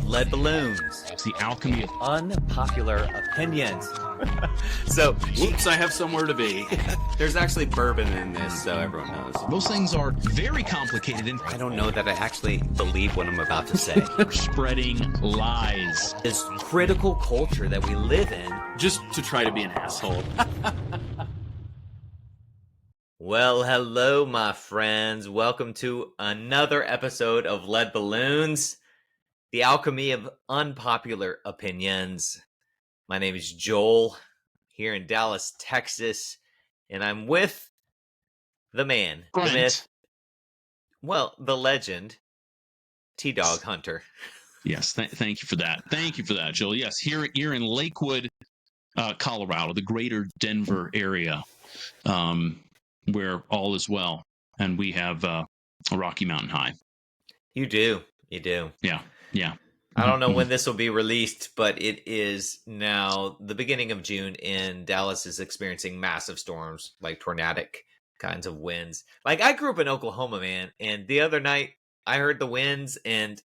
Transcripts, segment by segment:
Lead balloons. It's the alchemy of Unpopular opinions. So, whoops, I have somewhere to be. There's actually bourbon in this, so everyone knows. Those things are very complicated. And I don't know that I actually believe what I'm about to say. Spreading lies. This critical culture that we live in. Just to try to be an asshole. Well, hello, my friends. Welcome to another episode of Lead Balloons, the alchemy of unpopular opinions. My name is Joel, here in Dallas, Texas, and I'm with the man, Trent. the myth, well, the legend, T-Dog Hunter. Yes, thank you for that. Thank you for that, Joel. Yes, here in Lakewood, Colorado, the greater Denver area, where all is well, and we have a Rocky Mountain High. You do. Yeah. I don't know when this will be released, but it is now the beginning of June, and Dallas is experiencing massive storms, like tornadic kinds of winds. Like, I grew up in Oklahoma, man, and the other night I heard the winds, and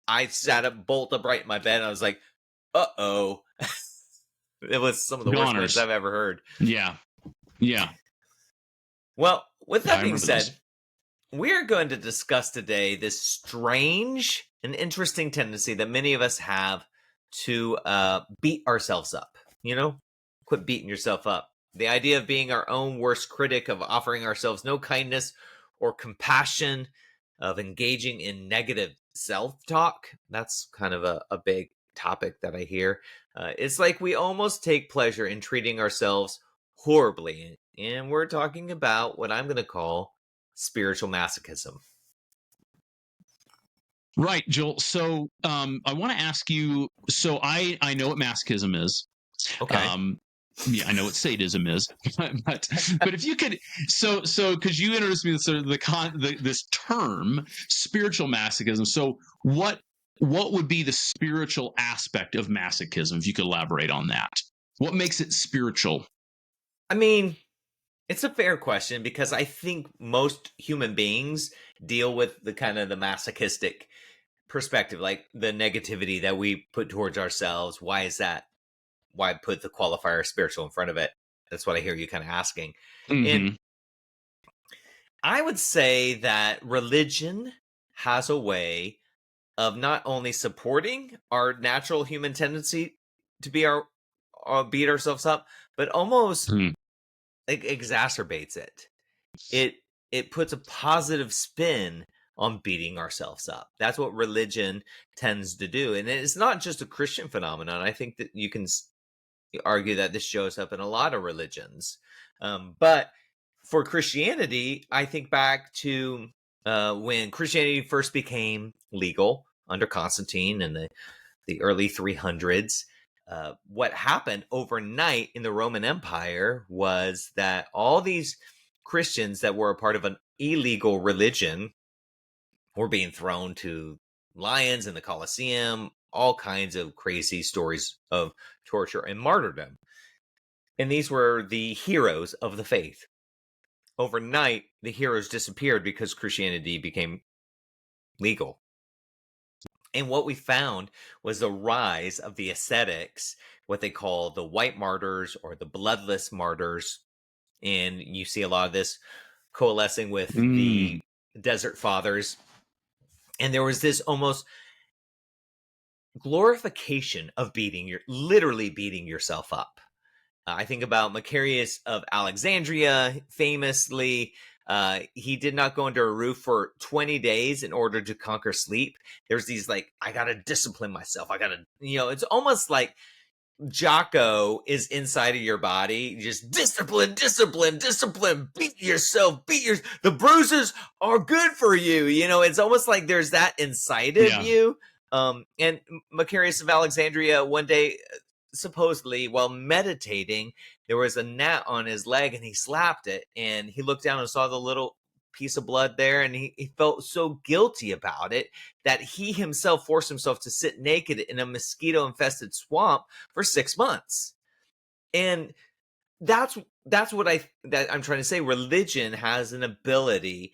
I sat up bolt upright in my bed, and I was like, uh-oh. It was some of the worst winds I've ever heard. Yeah. Well, with that being said, we're going to discuss today this strange and interesting tendency that many of us have to beat ourselves up. You know, quit beating yourself up. The idea of being our own worst critic, of offering ourselves no kindness or compassion, of engaging in negative self-talk. That's kind of a big topic that I hear. It's like we almost take pleasure in treating ourselves horribly. And we're talking about what I'm going to call spiritual masochism. Right, Joel. So I want to ask you, so I know what masochism is. Okay. Yeah, I know what sadism is, but if you could, so because you introduced me to sort of this term, spiritual masochism. So what would be the spiritual aspect of masochism, if you could elaborate on that? What makes it spiritual? I mean, it's a fair question, because I think most human beings deal with the kind of the masochistic perspective, like the negativity that we put towards ourselves. Why is that? Why put the qualifier spiritual in front of it? That's what I hear you kind of asking. Mm-hmm. And I would say that religion has a way of not only supporting our natural human tendency to be beat ourselves up, but almost exacerbates it. It puts a positive spin on beating ourselves up. That's what religion tends to do. And it's not just a Christian phenomenon. I think that you can argue that this shows up in a lot of religions. But for Christianity, I think back to when Christianity first became legal under Constantine in the early 300s. What happened overnight in the Roman Empire was that all these Christians that were a part of an illegal religion were being thrown to lions in the Colosseum, all kinds of crazy stories of torture and martyrdom. And these were the heroes of the faith. Overnight, the heroes disappeared because Christianity became legal. And what we found was the rise of the ascetics, what they call the white martyrs or the bloodless martyrs. And you see a lot of this coalescing with the Desert Fathers. And there was this almost glorification of literally beating yourself up. I think about Macarius of Alexandria, famously. He did not go under a roof for 20 days in order to conquer sleep. There's these I got to discipline myself. It's almost like Jocko is inside of your body. Just discipline, beat yourself, the bruises are good for you. It's almost like there's that inside of you. And Macarius of Alexandria, one day, supposedly while meditating, there was a gnat on his leg and he slapped it, and he looked down and saw the little piece of blood there, and he felt so guilty about it that he himself forced himself to sit naked in a mosquito infested swamp for 6 months. And that's what I'm trying to say. Religion has an ability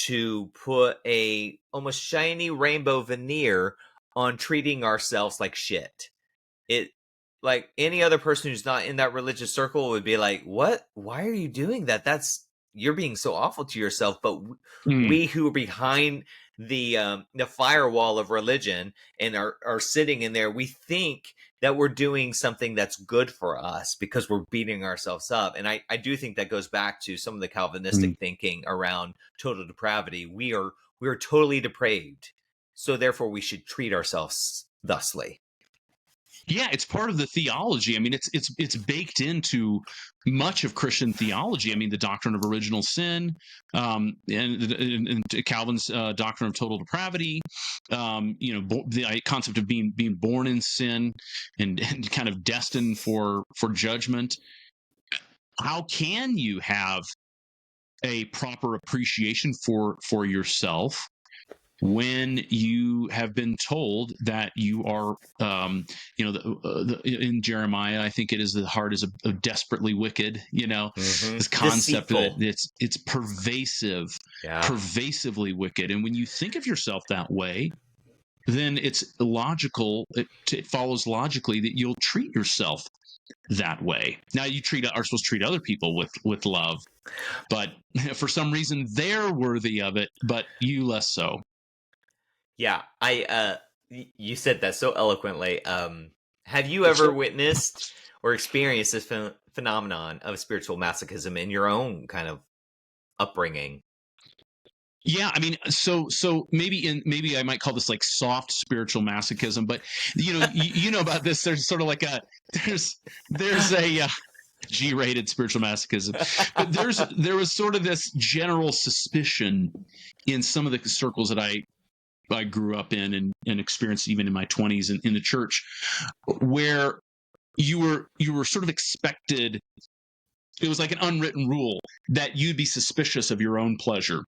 to put a almost shiny rainbow veneer on treating ourselves like shit. It, like, any other person who's not in that religious circle would be like, what? Why are you doing that? You're being so awful to yourself. But we who are behind the firewall of religion and are sitting in there, we think that we're doing something that's good for us because we're beating ourselves up. And I do think that goes back to some of the Calvinistic thinking around total depravity. We are totally depraved, so therefore we should treat ourselves thusly. Yeah, it's part of the theology. I mean, it's baked into much of Christian theology. I mean, the doctrine of original sin, and Calvin's doctrine of total depravity. The concept of being born in sin and kind of destined for judgment. How can you have a proper appreciation for yourself when you have been told that you are, in Jeremiah, I think it is, the heart is a desperately wicked, this concept Deceitful. that it's pervasive, pervasively wicked. And when you think of yourself that way, then it's logical, it follows logically that you'll treat yourself that way. Now, you are supposed to treat other people with love, but for some reason they're worthy of it, but you less so. Yeah, you said that so eloquently. Have you ever witnessed or experienced this phenomenon of spiritual masochism in your own kind of upbringing? Yeah, I mean, so maybe I might call this like soft spiritual masochism, but you know about this. There's sort of like there's a G-rated spiritual masochism, but there was sort of this general suspicion in some of the circles that I grew up in and experienced even in my 20s in the church, where you were sort of expected. It was like an unwritten rule that you'd be suspicious of your own pleasure.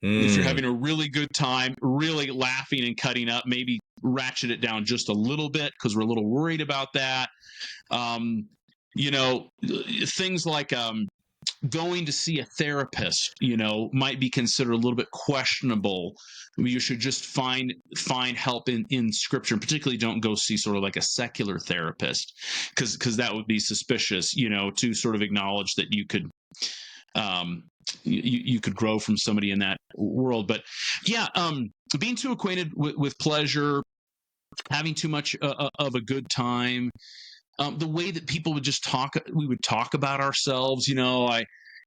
If you're having a really good time, really laughing and cutting up, maybe ratchet it down just a little bit because we're a little worried about that. Things like going to see a therapist, might be considered a little bit questionable. You should just find help in Scripture. And particularly, don't go see sort of like a secular therapist, because that would be suspicious. To sort of acknowledge that you could. You could grow from somebody in that world. But yeah, being too acquainted with pleasure, having too much of a good time, the way that people would just we would talk about ourselves,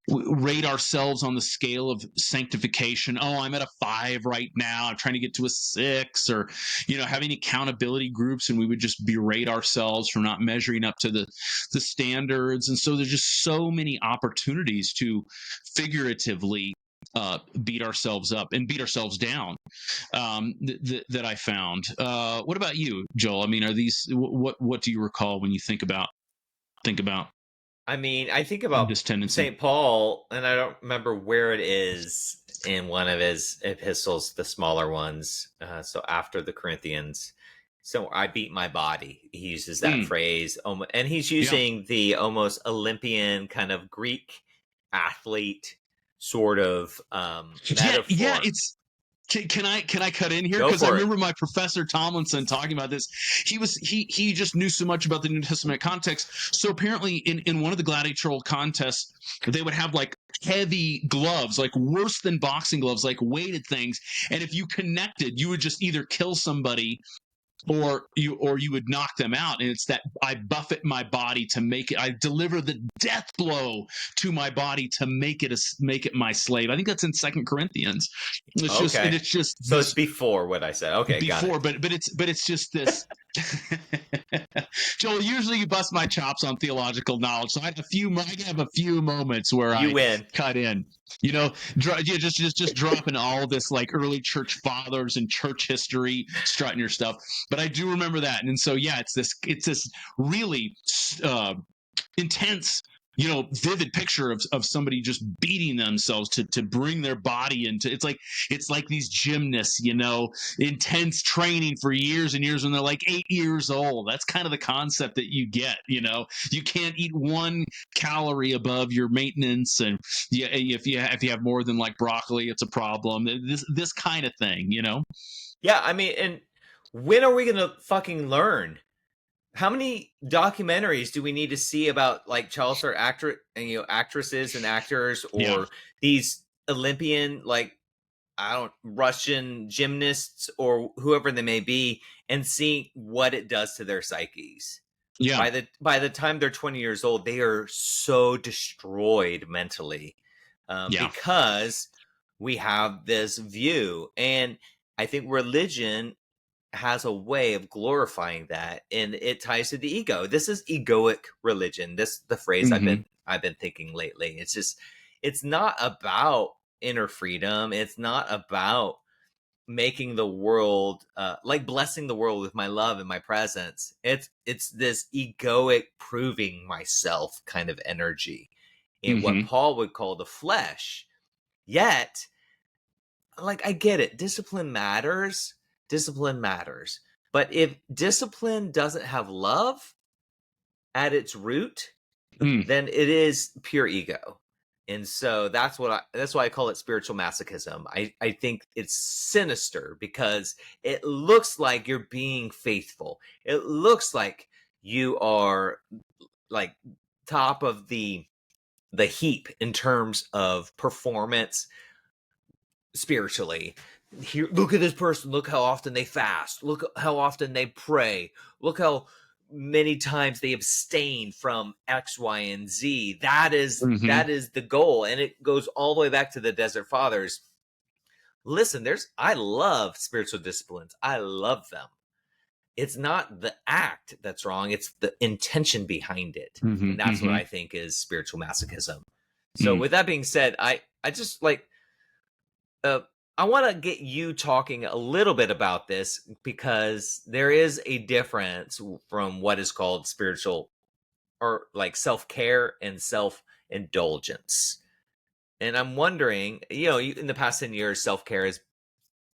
rate ourselves on the scale of sanctification. Oh, I'm at a 5 right now. I'm trying to get to a 6, or, having accountability groups, and we would just berate ourselves for not measuring up to the standards. And so there's just so many opportunities to figuratively beat ourselves up and beat ourselves down, that I found. What about you, Joel? I mean, are these, what do you recall when you think about? I mean, I think about this tendency. St. Paul, and I don't remember where it is in one of his epistles, the smaller ones. So after the Corinthians, so I beat my body. He uses that phrase, and he's using the almost Olympian kind of Greek athlete sort of metaphor. Yeah, it's. Can I cut in here? Because I remember my professor Tomlinson talking about this. He just knew so much about the New Testament context. So apparently in one of the gladiatorial contests, they would have like heavy gloves, like worse than boxing gloves, like weighted things. And if you connected, you would just either kill somebody or you would knock them out. And it's that I buffet my body to make it, I deliver the death blow to my body to make it my slave. I think that's in 2 Corinthians. It's just so it's before what I said. Okay, before, got it. but it's just this. Joel, usually you bust my chops on theological knowledge, so I have a few moments where I win. Cut in. Just dropping all this like early church fathers and church history, strutting your stuff. But I do remember that, and so yeah, it's this really intense vivid picture of somebody just beating themselves to bring their body into. It's like these gymnasts, intense training for years and years when they're like 8 years old. That's kind of the concept that you get. You can't eat 1 calorie above your maintenance, and if you have more than like broccoli, it's a problem. This kind of thing. Yeah, I mean, and when are we gonna fucking learn? How many documentaries do we need to see about like child star actresses and actors, Yeah. or these Olympian, like, Russian gymnasts or whoever they may be, and see what it does to their psyches? Yeah. By the time they're 20 years old, they are so destroyed mentally, Yeah. because we have this view. And I think religion has a way of glorifying that, and it ties to the ego. This is egoic religion. This the phrase Mhm. I've been thinking lately. It's not about inner freedom. It's not about making the world, like blessing the world with my love and my presence. It's this egoic proving myself kind of energy in what Mhm. Paul would call the flesh. Yet, like, I get it. Discipline matters. Discipline matters. But if discipline doesn't have love at its root, Mm. then it is pure ego. And so that's why I call it spiritual masochism. I think it's sinister because it looks like you're being faithful. It looks like you are like top of the heap in terms of performance spiritually. Here, look at this person. Look how often they fast. Look how often they pray. Look how many times they abstain from X, Y, and Z. That is Mhm. the goal, and it goes all the way back to the Desert Fathers. Listen, I love spiritual disciplines. I love them. It's not the act that's wrong; it's the intention behind it, and Mhm. that's what Mhm. I think is spiritual masochism. So, Mm. with that being said, I just like, uh, I want to get you talking a little bit about this, because there is a difference from what is called spiritual, or like self-care, and self-indulgence. And I'm wondering, in the past 10 years, self-care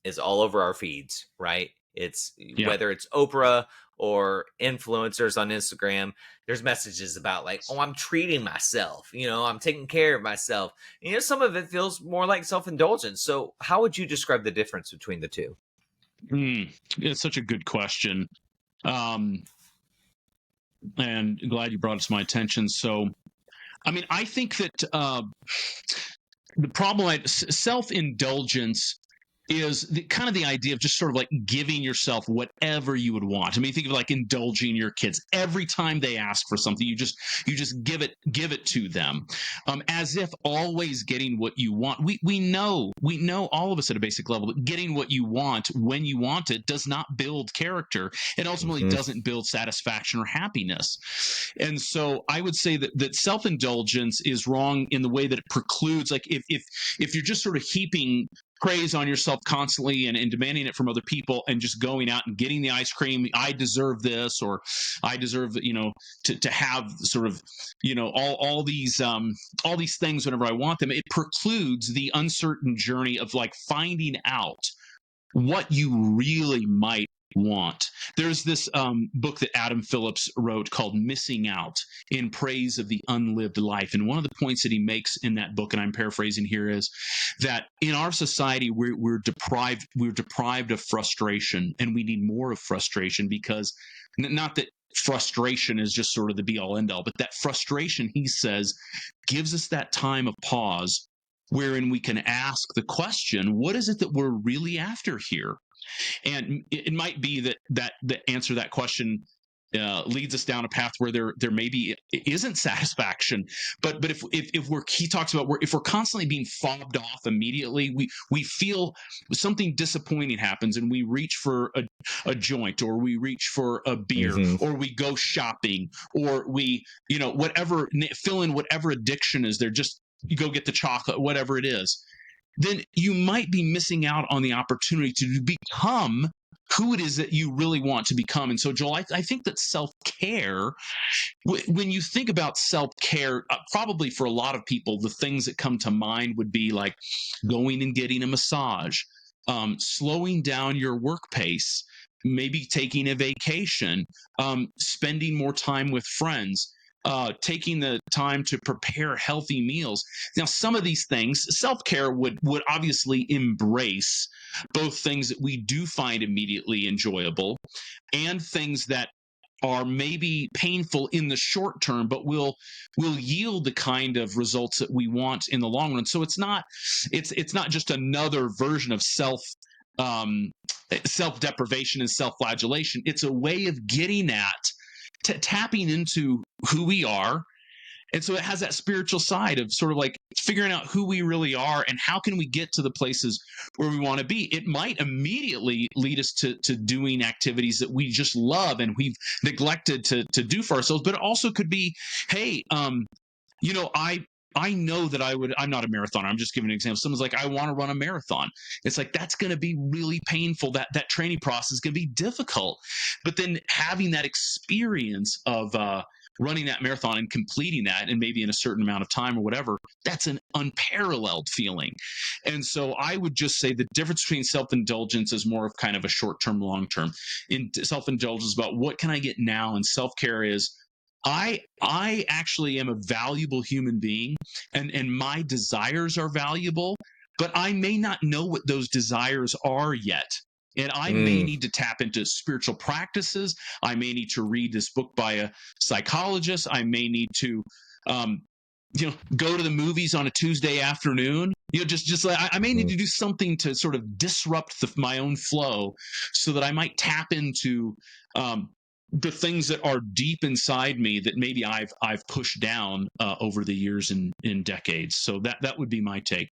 is all over our feeds, right? It's Yeah. whether it's Oprah or influencers on Instagram, there's messages about like, oh, I'm treating myself, I'm taking care of myself. Some of it feels more like self-indulgence. So how would you describe the difference between the two? It's such a good question. Um, and glad you brought it to my attention. So, I mean, I think that the problem, self indulgence, is kind of the idea of just sort of like giving yourself whatever you would want. I mean, think of like indulging your kids. Every time they ask for something, you just give it to them, as if always getting what you want. We know all of us at a basic level that getting what you want when you want it does not build character. It ultimately Mhm. doesn't build satisfaction or happiness. And so I would say that self indulgence is wrong in the way that it precludes, like if you're just sort of heaping praise on yourself constantly and demanding it from other people and just going out and getting the ice cream, I deserve this, or I deserve, to have sort of, all these things whenever I want them. It precludes the uncertain journey of like finding out what you really might want. There's this book that Adam Phillips wrote called Missing Out, in praise of the unlived life. And one of the points that he makes in that book, and I'm paraphrasing here, is that in our society we're deprived of frustration, and we need more of frustration, because not that frustration is just sort of the be all end all, but that frustration, he says, gives us that time of pause wherein we can ask the question, what is it that we're really after here? And it might be that the answer to that question leads us down a path where there maybe isn't satisfaction. But if he talks about if we're constantly being fobbed off immediately, we feel something disappointing happens, and we reach for a joint, or we reach for a beer, Mhm. or we go shopping, or we whatever, fill in whatever addiction is there. Just you go get the chocolate, whatever it is. Then you might be missing out on the opportunity to become who it is that you really want to become. And so, Joel, I think that self-care when you think about self-care, probably for a lot of people, the things that come to mind would be like going and getting a massage, slowing down your work pace, maybe taking a vacation, spending more time with friends, taking the time to prepare healthy meals. Now, some of these things, self-care would obviously embrace both things that we do find immediately enjoyable and things that are maybe painful in the short term, but will yield the kind of results that we want in the long run. So it's not just another version of self-deprivation and self-flagellation. It's a way of getting at tapping into who we are. And so it has that spiritual side of sort of like figuring out who we really are and how can we get to the places where we want to be. It might immediately lead us to doing activities that we just love and we've neglected to do for ourselves. But it also could be, hey, I know that I'm not a marathoner. I'm just giving an example. Someone's like, I want to run a marathon. It's like, that's going to be really painful. That training process is going to be difficult. But then having that experience of running that marathon and completing that, and maybe in a certain amount of time or whatever, that's an unparalleled feeling. And so I would just say the difference between self-indulgence is more of kind of a short-term, long-term. In self-indulgence is about what can I get now, and self-care is I actually am a valuable human being, and my desires are valuable, but I may not know what those desires are yet. And I may need to tap into spiritual practices. I may need to read this book by a psychologist. I may need to, go to the movies on a Tuesday afternoon. Just like I may need to do something to sort of disrupt my own flow, so that I might tap into the things that are deep inside me that maybe I've pushed down over the years and in decades. So that would be my take.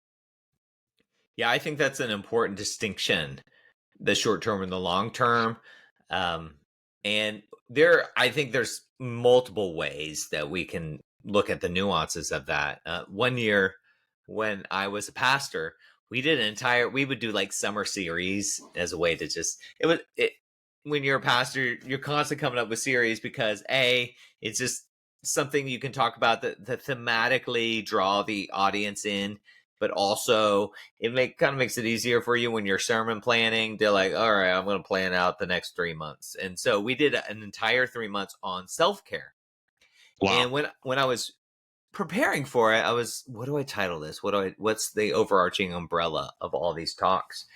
Yeah, I think that's an important distinction, the short term and the long term. And I think there's multiple ways that we can look at the nuances of that. One year when I was a pastor, we would do like summer series as a way to just, when you're a pastor, you're constantly coming up with series because it's just something you can talk about that thematically draw the audience in, but also it kind of makes it easier for you when you're sermon planning to like, all right, I'm going to plan out the next 3 months. And so we did an entire 3 months on self-care. Wow. And when I was preparing for it, what do I title this? What's the overarching umbrella of all these talks?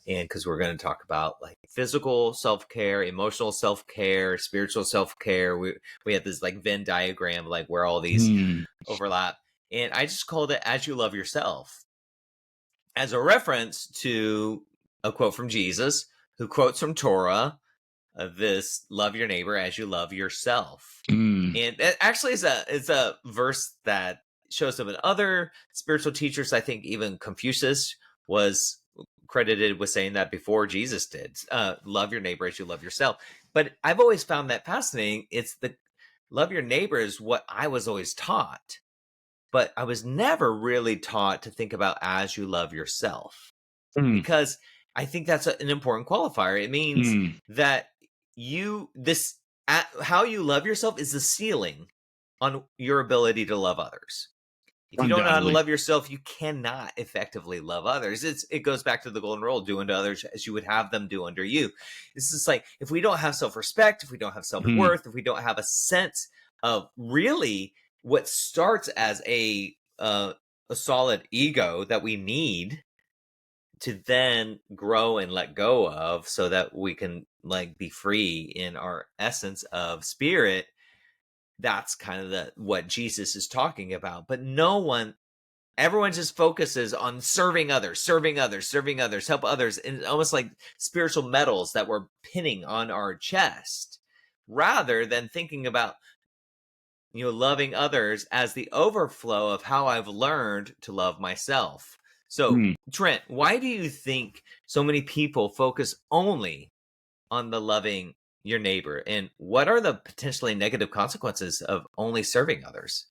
And because we're going to talk about like physical self-care, emotional self-care, spiritual self-care. We have this like Venn diagram, like where all these overlap. And I just called it As You Love Yourself, as a reference to a quote from Jesus, who quotes from Torah, this love your neighbor as you love yourself. And it actually is a verse that shows up in other spiritual teachers. I think even Confucius was credited with saying that before Jesus did. Love your neighbor as you love yourself. But I've always found that fascinating. It's the love your neighbor is what I was always taught, but I was never really taught to think about as you love yourself, because I think that's an important qualifier. It means that how you love yourself is the ceiling on your ability to love others. If you don't know how to love yourself, you cannot effectively love others. It goes back to the golden rule: do unto others as you would have them do unto you. It's just like, if we don't have self-respect, if we don't have self-worth, if we don't have a sense of really what starts as a solid ego that we need to then grow and let go of, so that we can like be free in our essence of spirit. That's kind of what Jesus is talking about. But everyone just focuses on serving others, help others, and almost like spiritual medals that we're pinning on our chest, rather than thinking about, loving others as the overflow of how I've learned to love myself. So, Trent, why do you think so many people focus only on the loving your neighbor, and what are the potentially negative consequences of only serving others?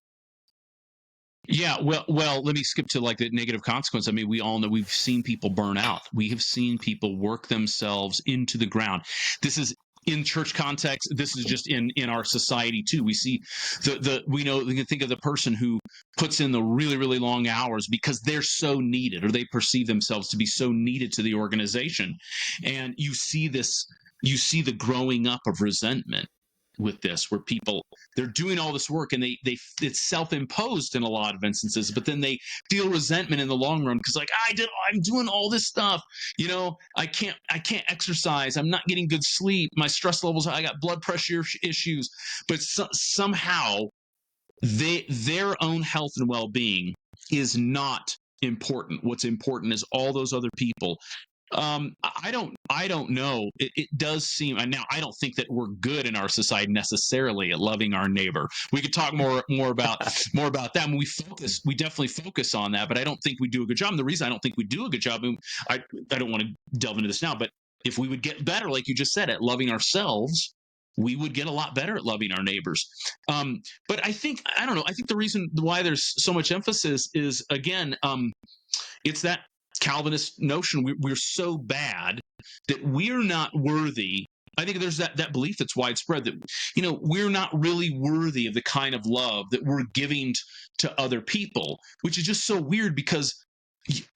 Yeah, well, let me skip to like the negative consequence. I mean, we all know, we've seen people burn out. We have seen people work themselves into the ground. This is in church context, this is just in our society too. We see we can think of the person who puts in the really, really long hours because they're so needed, or they perceive themselves to be so needed to the organization. And you see the growing up of resentment with this, where people, they're doing all this work and it's self-imposed in a lot of instances, but then they feel resentment in the long run because, like, I'm doing all this stuff, I can't exercise, I'm not getting good sleep, my stress levels, I got blood pressure issues, but somehow their own health and well-being is not important. What's important is all those other people. I don't know. It does seem, and now I don't think that we're good in our society necessarily at loving our neighbor. We could talk more about that. And we definitely focus on that, but I don't think we do a good job. And the reason I don't think we do a good job, and I don't want to delve into this now, but if we would get better, like you just said, at loving ourselves, we would get a lot better at loving our neighbors. But I think the reason why there's so much emphasis is, again, it's that Calvinist notion. We're so bad that we're not worthy. I think there's that belief that's widespread that, we're not really worthy of the kind of love that we're giving to other people, which is just so weird because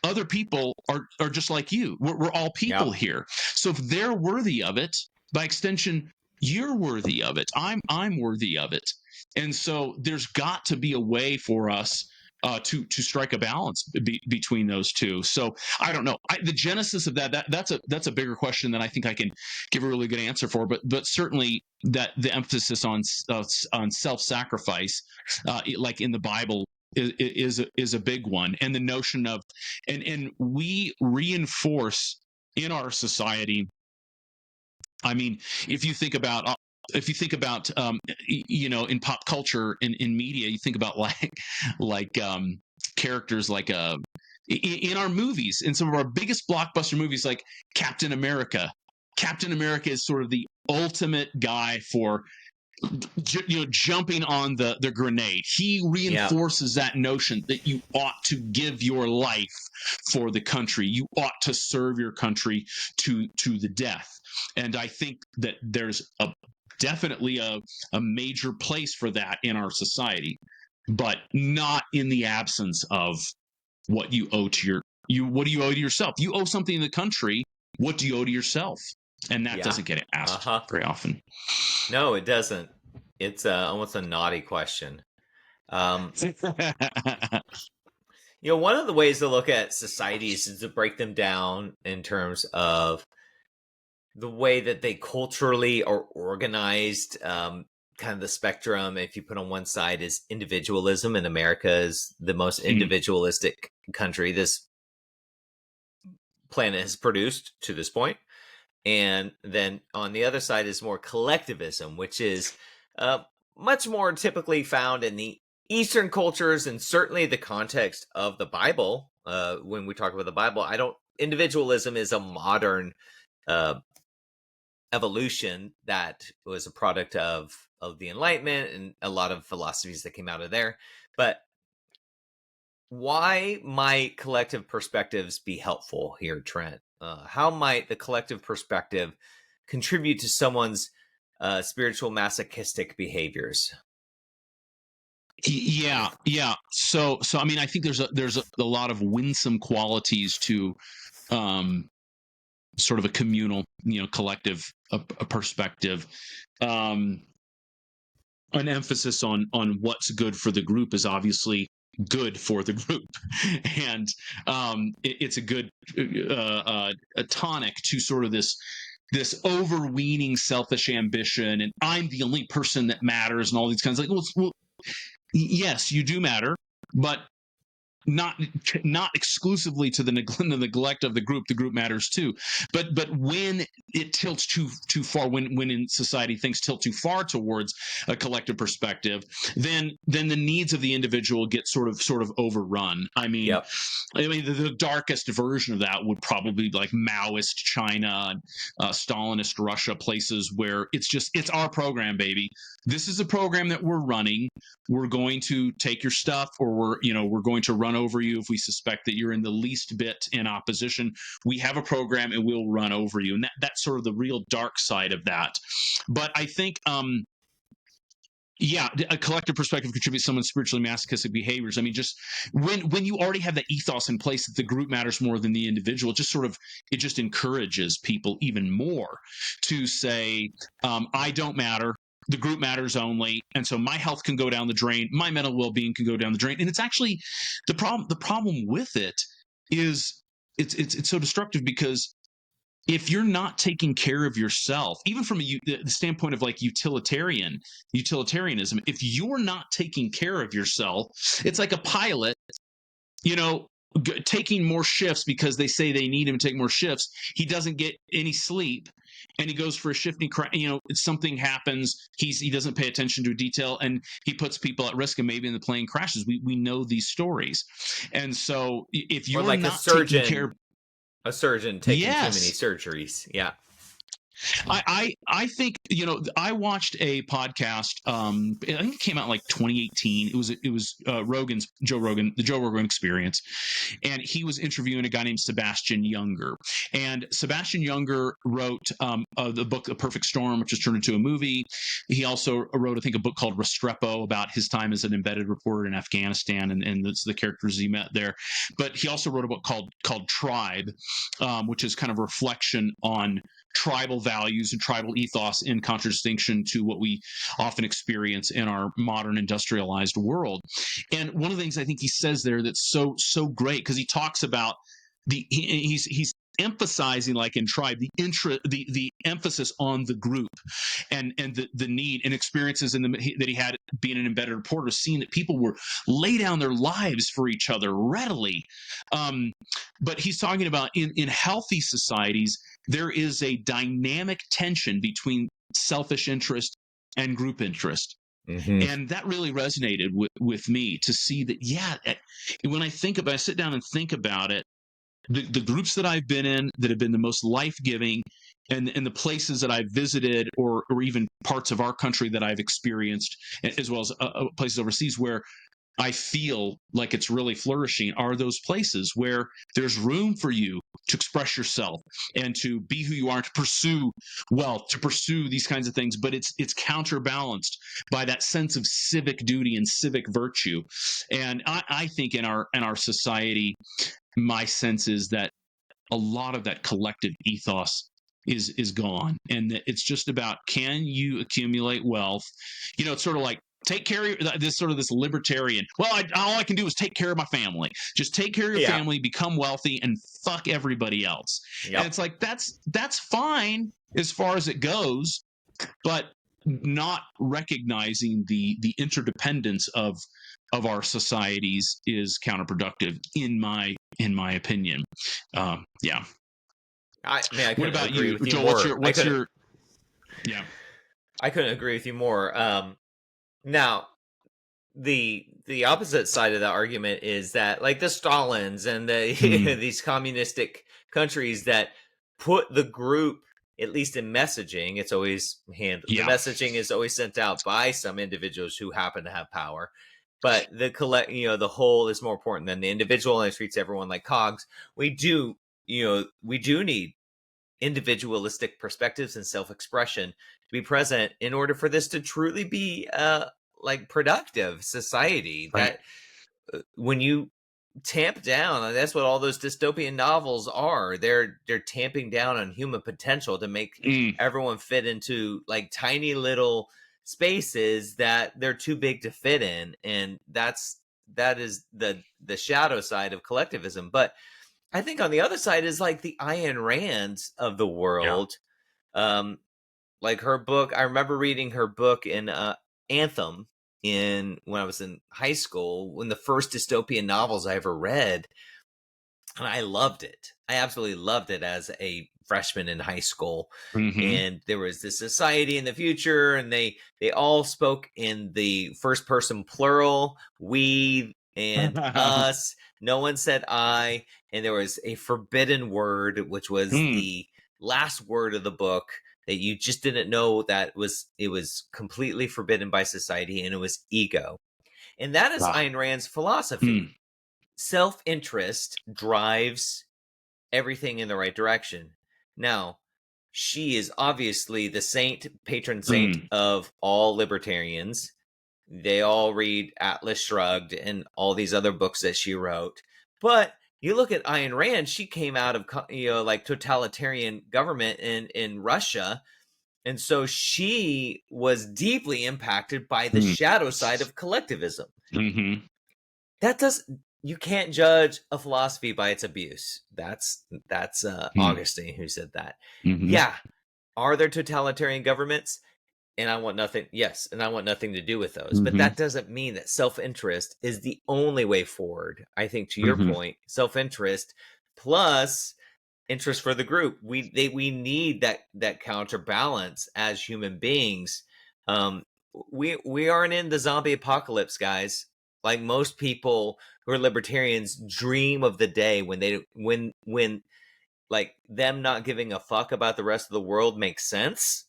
other people are just like you. We're all people here. So if they're worthy of it, by extension, you're worthy of it. I'm worthy of it. And so there's got to be a way for us to strike a balance between those two. So I don't know. The genesis of that's a bigger question than I think I can give a really good answer for. But certainly that the emphasis on self-sacrifice, like in the Bible, is a big one. And the notion of and we reinforce in our society. I mean, if you think about in pop culture, in media, you think about like characters like in our movies, in some of our biggest blockbuster movies, like Captain America. Captain America is sort of the ultimate guy for jumping on the grenade. He reinforces that notion that you ought to give your life for the country. You ought to serve your country to the death. And I think that there's definitely a major place for that in our society, but not in the absence of what you owe to what do you owe to yourself? You owe something to the country. What do you owe to yourself? And that doesn't get asked very often. No, it doesn't. It's almost a naughty question. One of the ways to look at societies is to break them down in terms of the way that they culturally are organized, kind of the spectrum. If you put on one side is individualism, and America is the most individualistic country this planet has produced to this point. And then on the other side is more collectivism, which is much more typically found in the Eastern cultures, and certainly the context of the Bible. When we talk about the Bible, individualism is a modern evolution that was a product of the Enlightenment and a lot of philosophies that came out of there. But why might collective perspectives be helpful here, Trent? How might the collective perspective contribute to someone's spiritual masochistic behaviors? Yeah. So I mean, I think there's a lot of winsome qualities to sort of a communal, collective a perspective. An emphasis on what's good for the group is obviously good for the group, and it's a good a tonic to sort of this overweening selfish ambition, and I'm the only person that matters, and all these kinds of well, yes, you do matter, but not exclusively to the neglect of the group. The group matters too, but when it tilts too far, when in society things tilt too far towards a collective perspective, then the needs of the individual get sort of overrun. I mean, the darkest version of that would probably be like Maoist China, Stalinist Russia, places where it's our program, baby. This is a program that we're running. We're going to take your stuff, or we're going to run run over you if we suspect that you're in the least bit in opposition. We have a program and we'll run over you. And that's sort of the real dark side of that. But I think yeah, a collective perspective contributes to someone's spiritually masochistic behaviors. I mean, just when you already have that ethos in place that the group matters more than the individual, it just encourages people even more to say, I don't matter. The group matters only, and so my health can go down the drain. My mental well-being can go down the drain, and it's actually the problem. The problem with it is it's so destructive because if you're not taking care of yourself, even from the standpoint of like utilitarianism, if you're not taking care of yourself, it's like a pilot, taking more shifts because they say they need him to take more shifts. He doesn't get any sleep, and he goes for a shift. And something happens. He doesn't pay attention to a detail, and he puts people at risk, and maybe the plane crashes. We know these stories, and so if you're like not taking care. A surgeon taking too many Yes. surgeries. Yeah. I think I watched a podcast. I think it came out in like 2018. It was Joe Rogan, the Joe Rogan Experience, and he was interviewing a guy named Sebastian Junger. And Sebastian Junger wrote the book The Perfect Storm, which was turned into a movie. He also wrote, I think, a book called Restrepo about his time as an embedded reporter in Afghanistan and the characters he met there. But he also wrote a book called Tribe, which is kind of a reflection on tribal values and tribal ethos in contradistinction to what we often experience in our modern industrialized world. And one of the things I think he says there that's so great, because he talks about he's emphasizing, like in Tribe, the emphasis on the group and the need and experiences that he had being an embedded reporter, seeing that people were lay down their lives for each other readily. But he's talking about in healthy societies, there is a dynamic tension between selfish interest and group interest. Mm-hmm. And that really resonated with me to see that, when I sit down and think about it, the groups that I've been in that have been the most life-giving and the places that I've visited or even parts of our country that I've experienced, as well as places overseas where I feel like it's really flourishing, are those places where there's room for you to express yourself and to be who you are, to pursue wealth, to pursue these kinds of things. But it's counterbalanced by that sense of civic duty and civic virtue. And I think in our society, my sense is that a lot of that collective ethos is gone, and that it's just about, can you accumulate wealth? It's sort of like, take care of this libertarian. Well, all I can do is take care of my family. Just take care of your family, become wealthy, and fuck everybody else. Yep. And it's like, that's fine as far as it goes, but not recognizing the interdependence of our societies is counterproductive, in my opinion. Yeah. What about you, Joel? What's your? Yeah. I couldn't agree with you more. Now, the opposite side of that argument is that, like, the Stalins and these communistic countries that put the group, at least in messaging, it's always handled. The messaging is always sent out by some individuals who happen to have power, but the whole is more important than the individual, and it treats everyone like cogs. We do need individualistic perspectives and self-expression to be present in order for this to truly be productive society. Right. That when you tamp down, that's what all those dystopian novels are. They're tamping down on human potential to make everyone fit into like tiny little spaces that they're too big to fit in, and that is the shadow side of collectivism. But I think on the other side is like the Ayn Rands of the world. Like her book, I remember reading her book in Anthem when I was in high school, when the first dystopian novels I ever read, and I loved it. I absolutely loved it as a freshman in high school. Mm-hmm. And there was this society in the future, and they all spoke in the first person plural, we and us. No one said I, and there was a forbidden word, which was the last word of the book that you just didn't know that it was completely forbidden by society, and it was ego. And that is Ayn Rand's philosophy. self-interest drives everything in the right direction. Now, she is obviously the patron saint of all libertarians. They all read Atlas Shrugged and all these other books that she wrote. But you look at Ayn Rand, she came out of, like totalitarian government in Russia. And so she was deeply impacted by the shadow side of collectivism. Mm-hmm. You can't judge a philosophy by its abuse. That's Augustine who said that. Mm-hmm. Yeah. Are there totalitarian governments? And I want nothing to do with those. But that doesn't mean that self-interest is the only way forward. I think, to your point, self-interest plus interest for the group. We need that counterbalance as human beings. We aren't in the zombie apocalypse, guys. Like most people who are libertarians dream of the day when like them not giving a fuck about the rest of the world makes sense.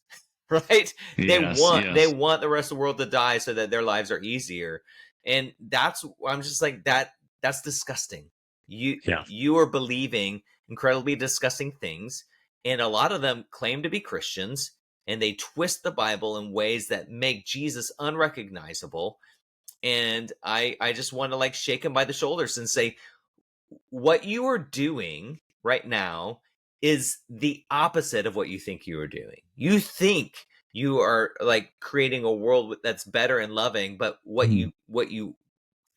Right? They want the rest of the world to die so that their lives are easier. And I'm just like, that's disgusting. You are believing incredibly disgusting things, and a lot of them claim to be Christians, and they twist the Bible in ways that make Jesus unrecognizable. And I just want to like shake him by the shoulders and say, what you are doing right now is the opposite of what you think you are doing. You think you are like creating a world that's better and loving, but what you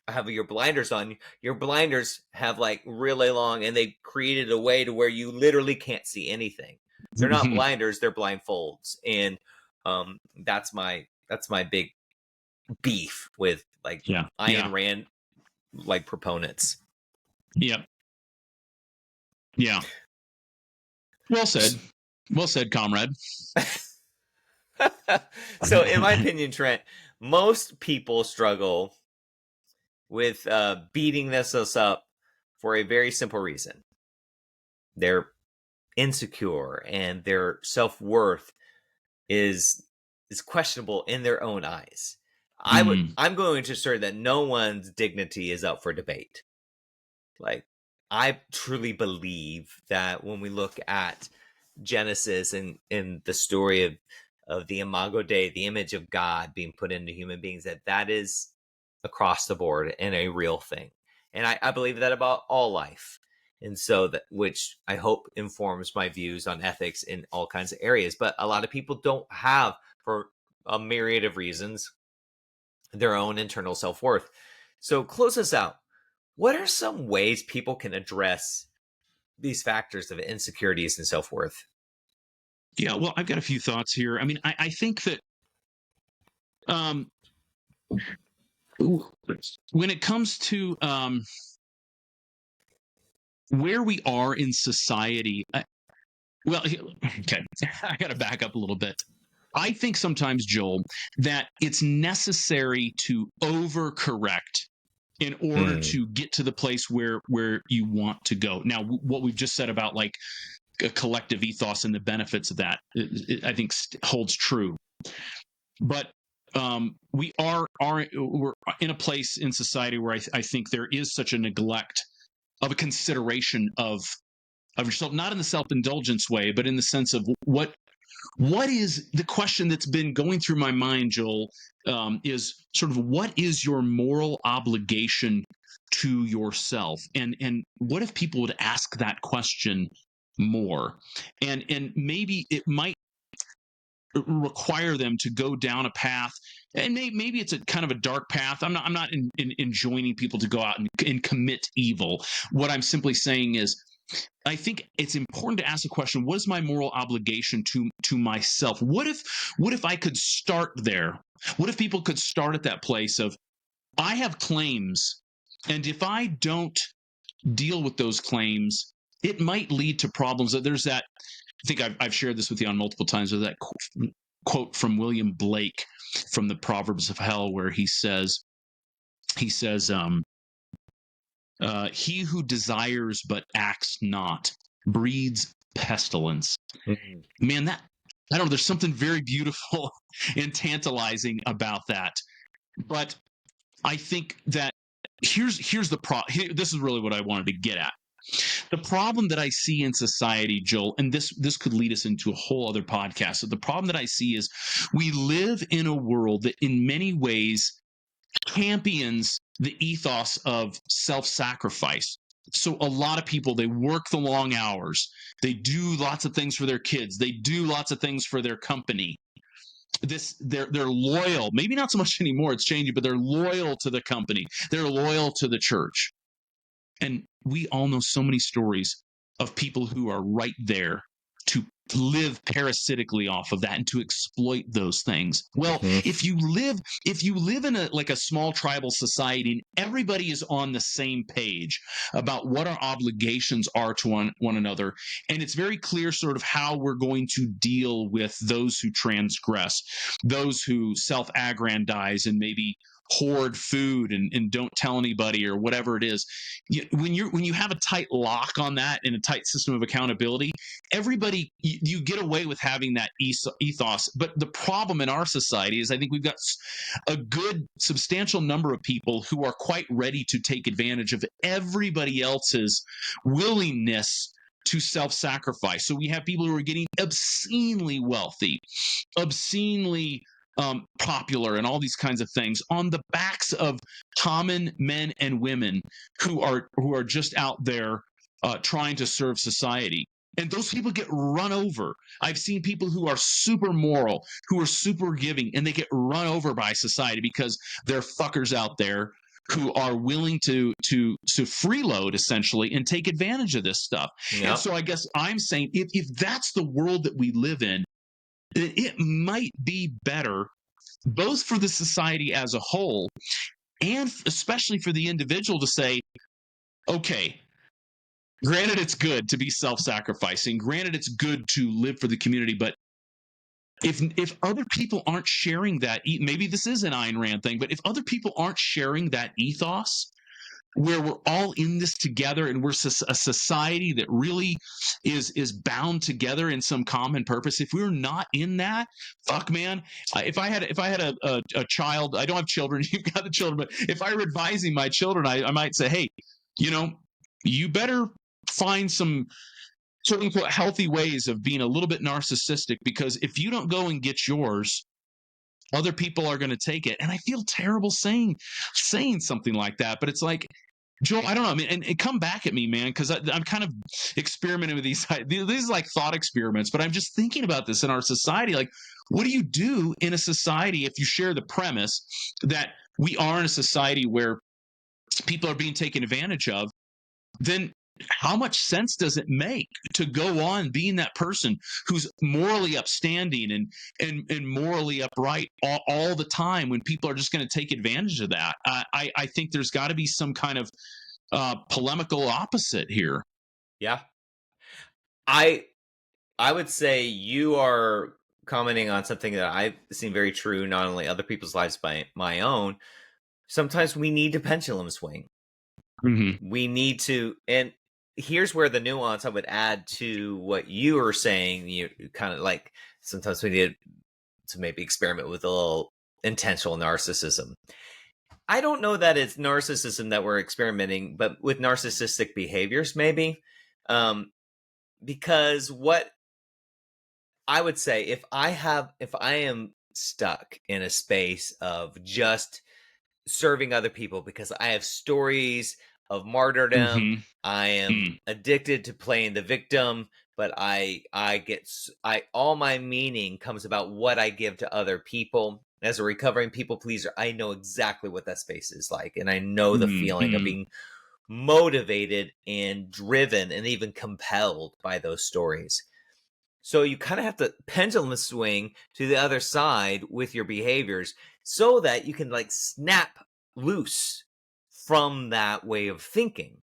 have your blinders on, your blinders have like really long, and they created a way to where you literally can't see anything. They're not blinders, they're blindfolds. And that's my big beef with like Ayn Rand like proponents. Yep. Yeah. Well said, comrade. So in my opinion, Trent, most people struggle with beating themselves up for a very simple reason. They're insecure, and their self-worth is questionable in their own eyes. I'm going to assert that no one's dignity is up for debate. Like, I truly believe that when we look at Genesis and the story of the Imago Dei, the image of God being put into human beings, that is across the board and a real thing. And I believe that about all life. And so which I hope informs my views on ethics in all kinds of areas. But a lot of people don't have, for a myriad of reasons, their own internal self-worth. So close us out. What are some ways people can address these factors of insecurities and self-worth? Yeah, well, I've got a few thoughts here. I mean, I think that when it comes to where we are in society, okay, I got to back up a little bit. I think sometimes, Joel, that it's necessary to overcorrect in order to get to the place where you want to go. Now, what we've just said about like a collective ethos and the benefits of that, I think holds true. But we're in a place in society where I think there is such a neglect of a consideration of yourself, not in the self-indulgence way, but in the sense of what is the question that's been going through my mind, Joel, is sort of what is your moral obligation to yourself? And what if people would ask that question more? And maybe it might require them to go down a path, and maybe it's a kind of a dark path. I'm not enjoining people to go out and commit evil. What I'm simply saying is, I think it's important to ask the question, what is my moral obligation to myself? What if I could start there? What if people could start at that place of, I have claims, and if I don't deal with those claims, it might lead to problems. There's that, I think I've shared this with you on multiple times, with that quote from William Blake from the Proverbs of Hell, where he says, he who desires but acts not breeds pestilence. Man, I don't know, there's something very beautiful and tantalizing about that. But I think that here's the problem. This is really what I wanted to get at. The problem that I see in society, Joel, and this could lead us into a whole other podcast. So the problem that I see is we live in a world that in many ways champions the ethos of self-sacrifice. So a lot of people, they work the long hours. They do lots of things for their kids. They do lots of things for their company. They're loyal, maybe not so much anymore, it's changing, but they're loyal to the company. They're loyal to the church. And we all know so many stories of people who are right there to live parasitically off of that and to exploit those things. Well, if you live in a small tribal society and everybody is on the same page about what our obligations are to one another, and it's very clear sort of how we're going to deal with those who transgress, those who self-aggrandize and maybe hoard food and don't tell anybody or whatever it is. When you have a tight lock on that and a tight system of accountability, everybody, you get away with having that ethos. But the problem in our society is I think we've got a good substantial number of people who are quite ready to take advantage of everybody else's willingness to self-sacrifice. So we have people who are getting obscenely wealthy, obscenely popular, and all these kinds of things on the backs of common men and women who are just out there trying to serve society. And those people get run over. I've seen people who are super moral, who are super giving, and they get run over by society because there are fuckers out there who are willing to freeload essentially and take advantage of this stuff. Yep. And so I guess I'm saying if that's the world that we live in, it might be better both for the society as a whole and especially for the individual to say, okay, granted it's good to be self-sacrificing, granted it's good to live for the community, but if other people aren't sharing that, maybe this is an Ayn Rand thing, but if other people aren't sharing that ethos, where we're all in this together and we're a society that really is bound together in some common purpose. If we're not in that, fuck, man. If I had a child, I don't have children, you've got the children, but if I were advising my children, I might say, hey, you better find some quote unquote healthy ways of being a little bit narcissistic, because if you don't go and get yours, other people are going to take it. And I feel terrible saying something like that, but it's like, Joel, I don't know. I mean, and come back at me, man, because I'm kind of experimenting with these like thought experiments, but I'm just thinking about this in our society. Like, what do you do in a society if you share the premise that we are in a society where people are being taken advantage of? Then how much sense does it make to go on being that person who's morally upstanding and morally upright all the time when people are just going to take advantage of that? I think there's got to be some kind of polemical opposite here. Yeah. I would say you are commenting on something that I've seen very true, not only other people's lives, but my own. Sometimes we need to pendulum swing. Mm-hmm. We need to, and here's where the nuance I would add to what you were saying. You kind of like, sometimes we need to maybe experiment with a little intentional narcissism. I don't know that it's narcissism that we're experimenting, but with narcissistic behaviors, maybe. Because what I would say, if I am stuck in a space of just serving other people because I have stories of martyrdom, mm-hmm. I am addicted to playing the victim, but all my meaning comes about what I give to other people. As a recovering people pleaser, I know exactly what that space is like, and I know the feeling of being motivated and driven and even compelled by those stories. So you kind of have to pendulum swing to the other side with your behaviors so that you can like snap loose from that way of thinking.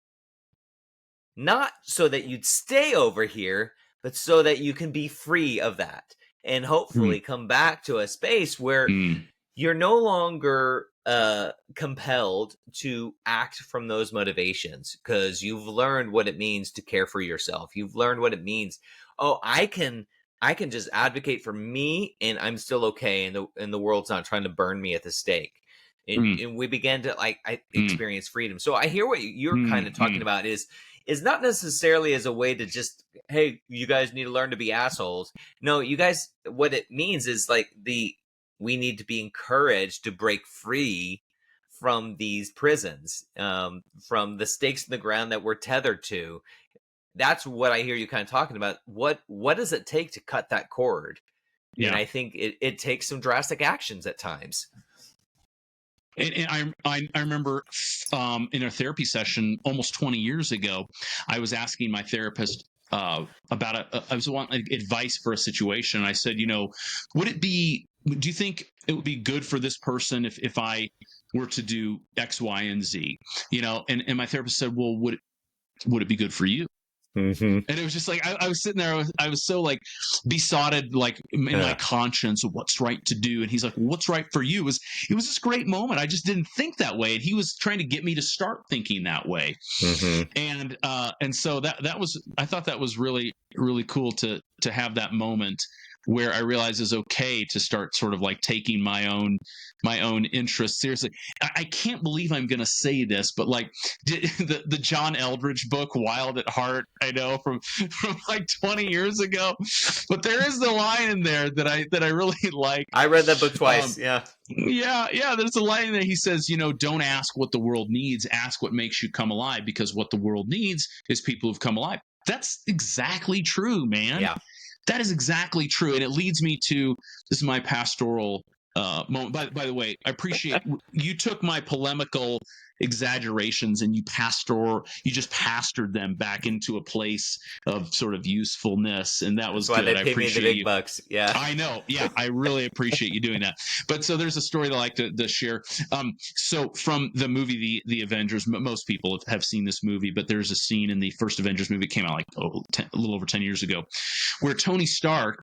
Not so that you'd stay over here, but so that you can be free of that and hopefully come back to a space where you're no longer compelled to act from those motivations, because you've learned what it means to care for yourself. You've learned what it means. Oh, I can just advocate for me and I'm still okay, and the world's not trying to burn me at the stake. and we began to experience freedom. So I hear what you're kind of talking about is not necessarily as a way to just, hey, you guys need to learn to be assholes. No, you guys, what it means is we need to be encouraged to break free from these prisons, from the stakes in the ground that we're tethered to. That's what I hear you kind of talking about. What does it take to cut that cord? Yeah. And I think it takes some drastic actions at times. And I remember in a therapy session almost 20 years ago, I was asking my therapist about I was wanting advice for a situation. I said, do you think it would be good for this person if I were to do X, Y, and Z? And my therapist said, well, would it be good for you? And it was just like I was sitting there. I was so besotted, in my conscience of what's right to do. And he's like, "What's right for you?" It was this great moment. I just didn't think that way, and he was trying to get me to start thinking that way. And so that was, I thought that was really, really cool to have that moment where I realized it's okay to start sort of taking my own interests seriously. I can't believe I'm going to say this, but the John Eldridge book, Wild at Heart, I know from 20 years ago, but there is the line in there that I really like. I read that book twice. Yeah. There's a line there. He says, don't ask what the world needs, ask what makes you come alive, because what the world needs is people who've come alive. That's exactly true, man. Yeah. That is exactly true. And it leads me to, this is my pastoral moment. By the way, I appreciate you took my polemical exaggerations and you just pastored them back into a place of sort of usefulness, and that was That's good. why they pay me the big bucks. Yeah, I know. Yeah, I really appreciate you doing that. But so there's a story that I like to share. So from the movie The Avengers, most people have seen this movie, but there's a scene in the first Avengers movie, it came out a little over 10 years ago, where Tony Stark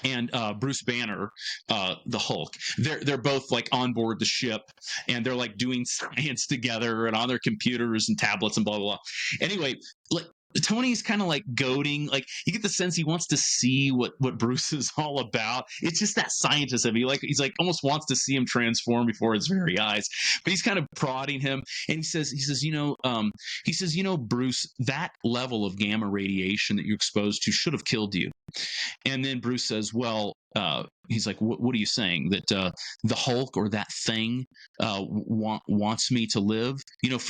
and Bruce Banner, the Hulk, they're both on board the ship, and they're doing science together and on their computers and tablets and blah blah blah. Anyway, Tony's kind of goading, you get the sense he wants to see what Bruce is all about. It's just that scientist of him. He's almost wants to see him transform before his very eyes, but he's kind of prodding him, and he says, Bruce, that level of gamma radiation that you're exposed to should have killed you. And then Bruce says, well, he's like, what are you saying? That the Hulk or that thing wants me to live?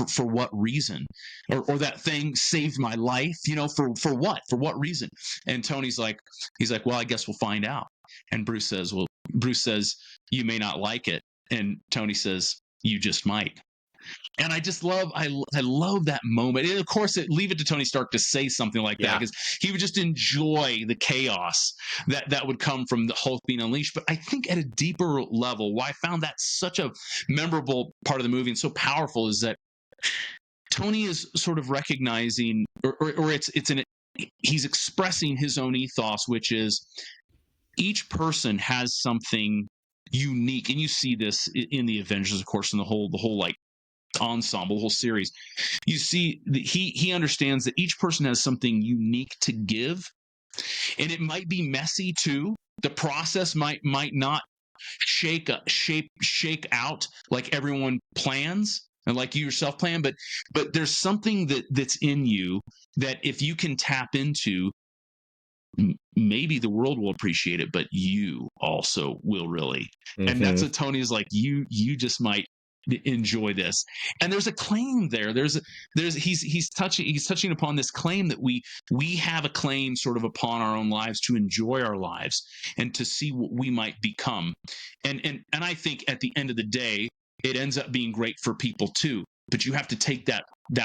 For what reason? Or that thing saved my life? For what? For what reason? And Tony's he's like, well, I guess we'll find out. And Bruce says, you may not like it. And Tony says, you just might. And I just love that moment. And of course, leave it to Tony Stark to say something like that, because he would just enjoy the chaos that would come from the Hulk being unleashed. But I think at a deeper level, why I found that such a memorable part of the movie and so powerful is that Tony is sort of recognizing, or he's expressing his own ethos, which is each person has something unique, and you see this in the Avengers, of course, in the whole ensemble, the whole series. You see he understands that each person has something unique to give, and it might be messy too. The process might not shake out like everyone plans and like you yourself plan, but there's something that's in you that if you can tap into, maybe the world will appreciate it, but you also will really. And that's what Tony is like. You just might enjoy this. And there's a claim there. He's touching upon this claim that we have a claim sort of upon our own lives to enjoy our lives and to see what we might become. And I think at the end of the day, it ends up being great for people too. But you have to take that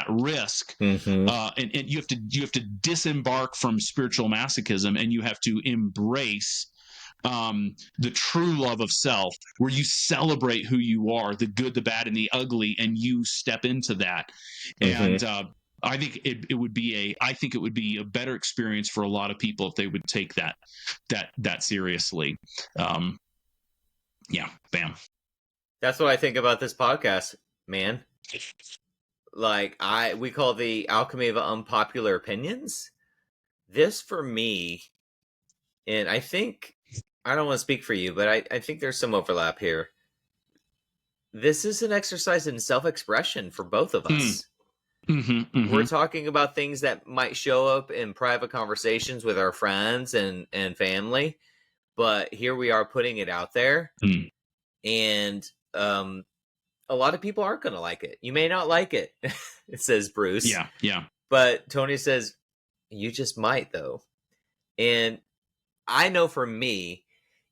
risk, and you have to disembark from spiritual masochism, and you have to embrace the true love of self, where you celebrate who you are, the good, the bad, and the ugly, and you step into that. And I think it would be a better experience for a lot of people if they would take that seriously. Bam. That's what I think about this podcast, man. We call the alchemy of unpopular opinions. This for me, and I think, I don't want to speak for you, but I think there's some overlap here. this is an exercise in self-expression for both of us. We're Mm-hmm. talking about things that might show up in private conversations with our friends and family, but here we are putting it out there, and a lot of people aren't going to like it. You may not like it, it says Bruce. Yeah. But Tony says, you just might, though. And I know for me,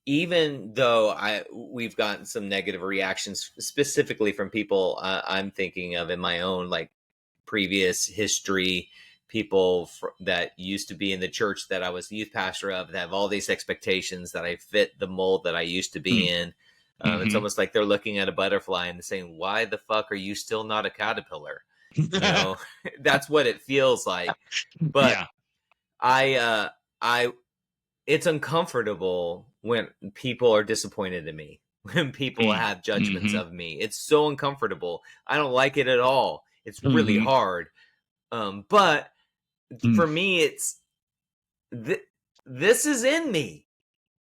even though we've gotten some negative reactions specifically from people I'm thinking of in my own like previous history, people that used to be in the church that I was youth pastor of, that have all these expectations that I fit the mold that I used to be in. It's almost like they're looking at a butterfly and saying, why the fuck are you still not a caterpillar? You know, that's what it feels like. But I it's uncomfortable when people are disappointed in me, when people have judgments of me. It's so uncomfortable. I don't like it at all. It's really hard. But for me, it's this is in me.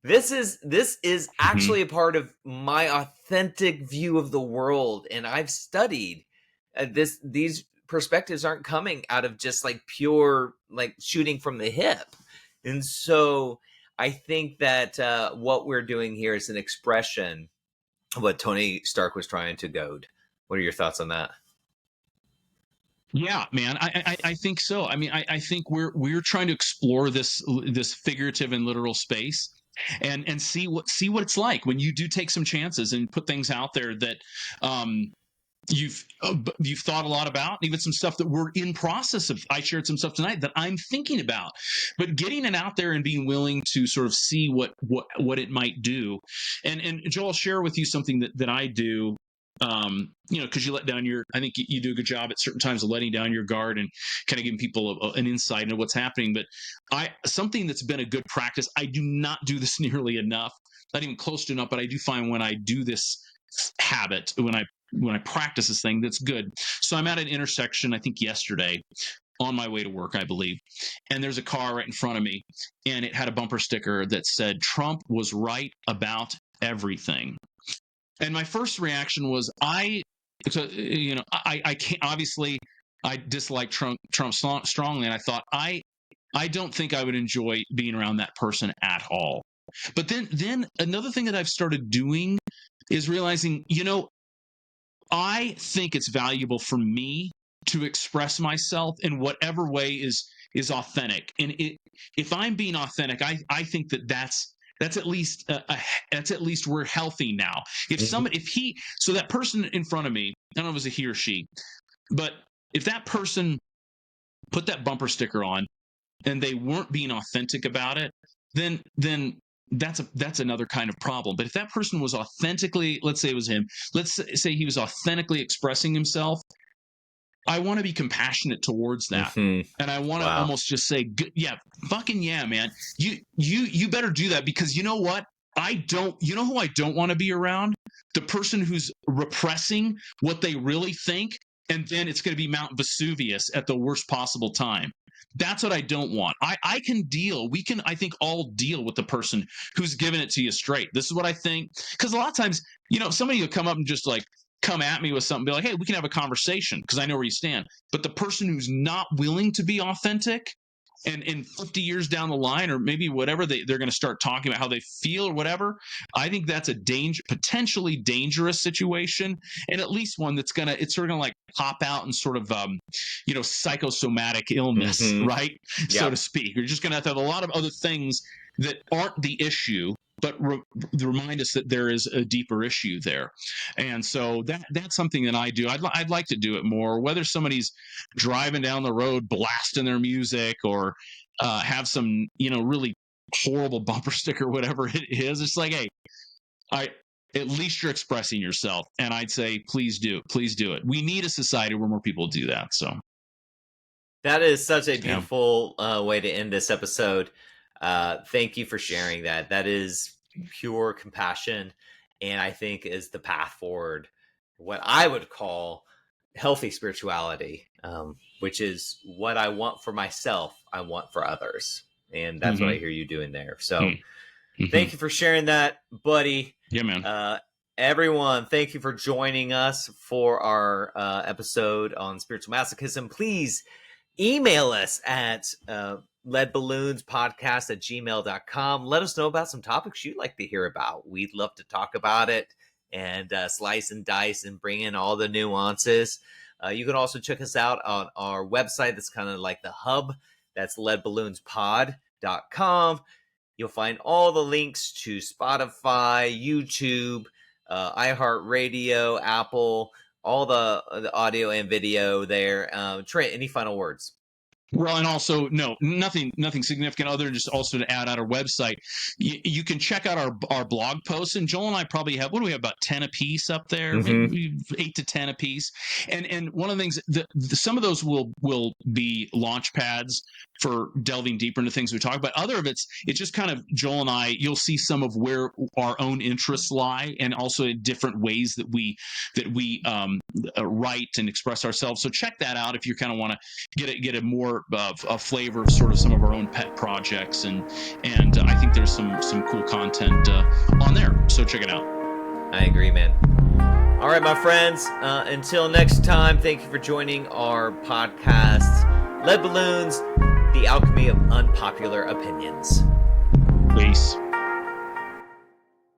This is actually a part of my authentic view of the world, and I've studied these perspectives aren't coming out of just like pure like shooting from the hip. And so I think that what we're doing here is an expression of what Tony Stark was trying to goad. What are your thoughts on that? Yeah, man, I think so. I mean, I think we're trying to explore this figurative and literal space, and see what it's like when you do take some chances and put things out there that you've thought a lot about, even some stuff that we're in process of. I shared some stuff tonight that I'm thinking about, but getting it out there and being willing to sort of see what it might do. And Joel, I'll share with you something that I do. Because you let down I think you do a good job at certain times of letting down your guard and kind of giving people an insight into what's happening. But something that's been a good practice, I do not do this nearly enough, not even close to enough, but I do find when I do this habit, when I practice this thing, that's good. So I'm at an intersection, I think yesterday, on my way to work, I believe, and there's a car right in front of me, and it had a bumper sticker that said, "Trump was right about everything." And my first reaction was, I can't, obviously I dislike Trump strongly, and I thought, I don't think I would enjoy being around that person at all. But then another thing that I've started doing is realizing, I think it's valuable for me to express myself in whatever way is authentic. And if I'm being authentic, I think that's at least we're healthy now. If so that person in front of me, I don't know if it was a he or she, but if that person put that bumper sticker on and they weren't being authentic about it, then that's another kind of problem. But if that person was authentically, let's say it was him, let's say he was authentically expressing himself, I want to be compassionate towards that. And I want to almost just say, yeah, fucking yeah, man. You better do that, because you know what? You know who I don't want to be around? The person who's repressing what they really think, and then it's going to be Mount Vesuvius at the worst possible time. That's what I don't want. We can, I think, all deal with the person who's giving it to you straight. This is what I think. Because a lot of times, somebody will come up and just like come at me with something, be like, hey, we can have a conversation because I know where you stand. But the person who's not willing to be authentic, and in 50 years down the line, or maybe whatever, they're going to start talking about how they feel or whatever, I think that's a potentially dangerous situation, and at least one that's it's sort of going to like pop out and sort of psychosomatic illness, right? Yep. So to speak. You're just going to have a lot of other things that aren't the issue, but remind us that there is a deeper issue there. And so that's something that I do. I'd like to do it more, whether somebody's driving down the road blasting their music, or have some really horrible bumper sticker, whatever it is. It's like, hey, at least you're expressing yourself, and I'd say please do it. We need a society where more people do that. So that is such a beautiful way to end this episode. Thank you for sharing that. That is pure compassion, and I think is the path forward, what I would call healthy spirituality, which is what I want for myself, I want for others. And that's what I hear you doing there. So thank you for sharing that, buddy. Yeah, man. Everyone, thank you for joining us for our episode on spiritual masochism. Please email us at leadballoonspodcast@gmail.com. Let us know about some topics you'd like to hear about. We'd love to talk about it and slice and dice and bring in all the nuances. You can also check us out on our website. That's kind of like the hub. That's leadballoonspod.com. You'll find all the links to Spotify, YouTube, iHeartRadio, Apple, all the audio and video there. Trent, any final words? Well, and also, no, nothing significant other than just also to add on our website. You can check out our blog posts, and Joel and I probably have, what do we have, about 10 a piece up there, maybe 8 to 10 a piece. And one of the things, some of those will be launch pads for delving deeper into things we talk about. Other of it's just kind of Joel and I, you'll see some of where our own interests lie, and also in different ways that we write and express ourselves. So check that out if you kind of want to get a more a flavor of sort of some of our own pet projects, and I think there's some cool content on there. So check it out. I agree, man. All right, my friends. Until next time, thank you for joining our podcast, Lead Balloons: The Alchemy of Unpopular Opinions. Peace.